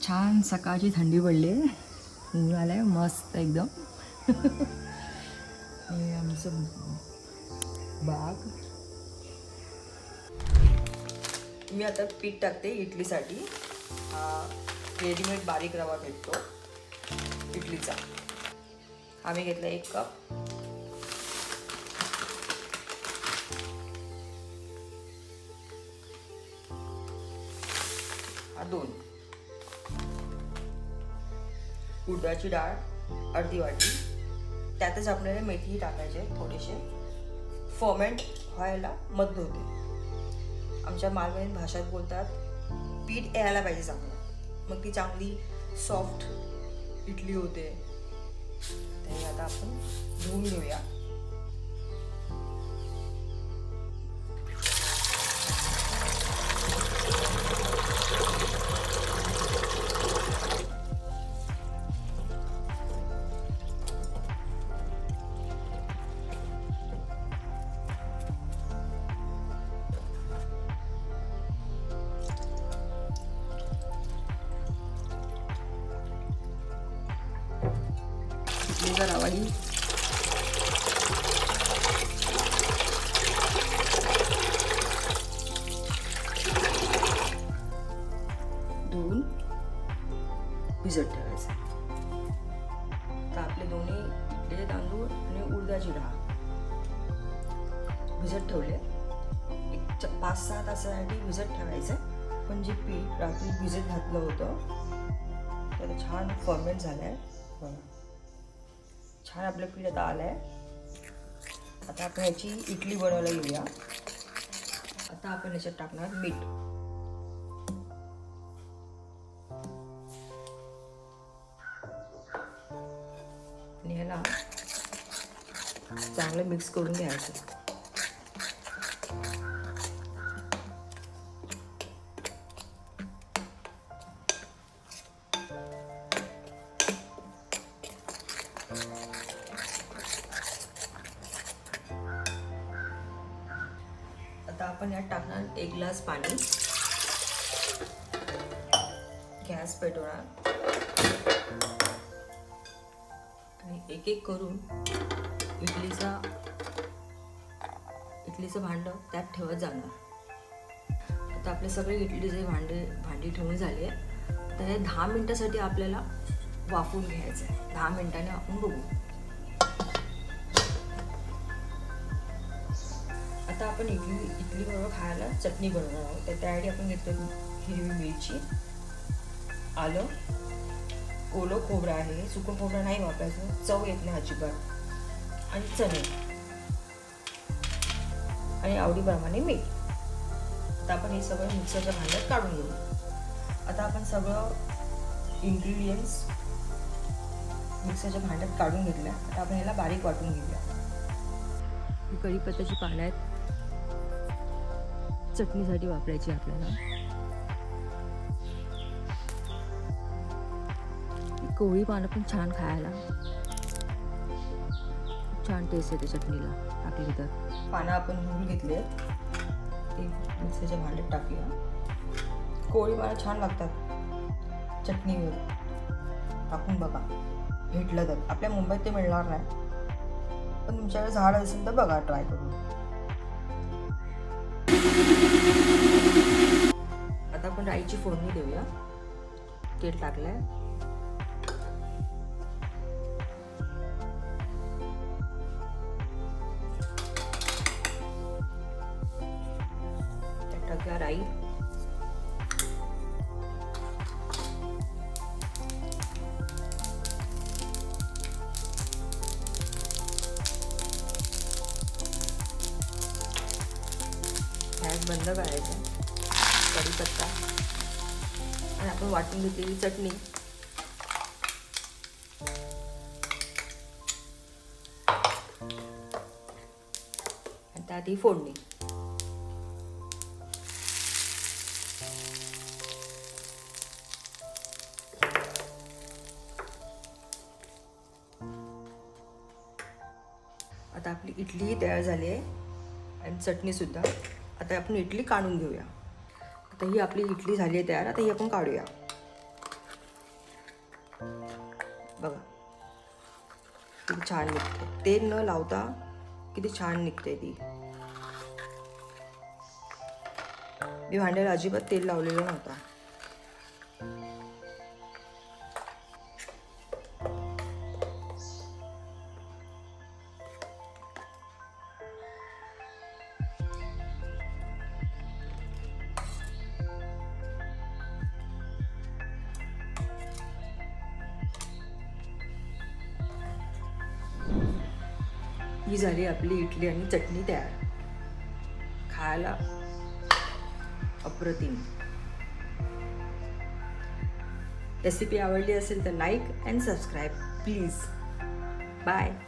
छान सकाळची थंडी पडली आहे, ऊन आलं आहे मस्त एकदम. हे आमचं बाग. मी आता पीठ टाकते इडलीसाठी. हा रेडीमेड बारीक रवा भेटतो इडलीचा. आम्ही घेतला 1 कप. हा 2. उडदाची डाळ अर्धी वाटी. त्यातच आपल्याला मेथी टाकायचे थोडेसे. फर्मेंट व्हायला मदत होते. आमच्या मालवणी भाषेत बोलतात पीठ यायला पाहिजे चांगलं, मग ती चांगली सॉफ्ट इडली होते. ते आता आपण धुवून घेऊया. रवाही धुवून भिजत ठेवायचं. तर आपले दोन्ही इडलीचे तांदूळ आणि उडदाची डाळ भिजत ठेवले. 5-6 तासासाठी भिजत ठेवायचं. पण जे पीठ रात्री भिजत घातलं होतं त्याला छान फर्मेंट झालंय. छान आपलं पीठ आता आलंय. आता आपण याची इडली बनवायला घेऊया. आता आपण याच्यात टाकणार मीठ. आणि ह्याला चांगलं मिक्स करून घ्यायचं. आता आपण यात टाकणार 1 ग्लास पाणी. गॅस पेटवणार आणि एक करून इडलीचं भांडं त्यात ठेवत जाणार. आता आपले सगळे इडलीचे भांडी ठेवून झाले. तर हे 10 मिनिटासाठी आपल्याला वाफवून घ्यायचं आहे. 10 मिनिटांनी आपण बघू. आता आपण इडली बरोबर खायला चटणी बनवणार आहोत. तर त्यासाठी आपण घेतलं हिरवी मिरची, आलं, ओलं खोबरं आहे. सुकं खोबरं नाही वापरायचं, चव येत नाही अजिबात. आणि चणे आणि आवडीप्रमाणे मीठ. आता आपण हे सगळं मिक्सरच्या भांड्यात काढून घेऊ. आता आपण सगळं इन्ग्रेडियंट्स मिक्सरच्या भांड्यात काढून घेतल्या. आता आपण ह्याला बारीक वाटून घेऊया. कढीपत्त्याची पानं आहेत, चटणीसाठी वापरायची आपल्याला. कोवळी पानं पण छान खायला, छान टेस्ट येते चटणीला टाकली तर. पानं आपण धुवून घेतले, ते मिक्सरच्या भांड्यात टाकूया. कोवळी पानं छान लागतात चटणीवर. टाकून बघा, भेटलं तर. आपल्या मुंबईत ते मिळणार नाही, पण तुमच्याकडे झाड असेल तर बघा, ट्राय करून. आता आपण राईची फोडणी देऊया. तेल टाकलंय. त्यात टाकूया राई. गॅस बंद करायचा. कढीपत्ता आणि आपण वाटून घेतलेली चटणी. आणि त्यात ही फोडणी. आता आपली इडली तयार झाली आहे आणि चटणी सुद्धा. आता आपण इडली काढून घेऊया. आता ही आपली इडली झाली आहे तयार. आता ही आपण काढूया. बघा किती छान निघते, तेल न लावता किती छान निघते ती. मी भांड्याला अजिबात तेल लावलेलं नव्हतं. ही झाली आपली इडली आणि चटणी तयार. खायला अप्रतिम. रेसिपी आवडली असेल तर like and subscribe please. Bye.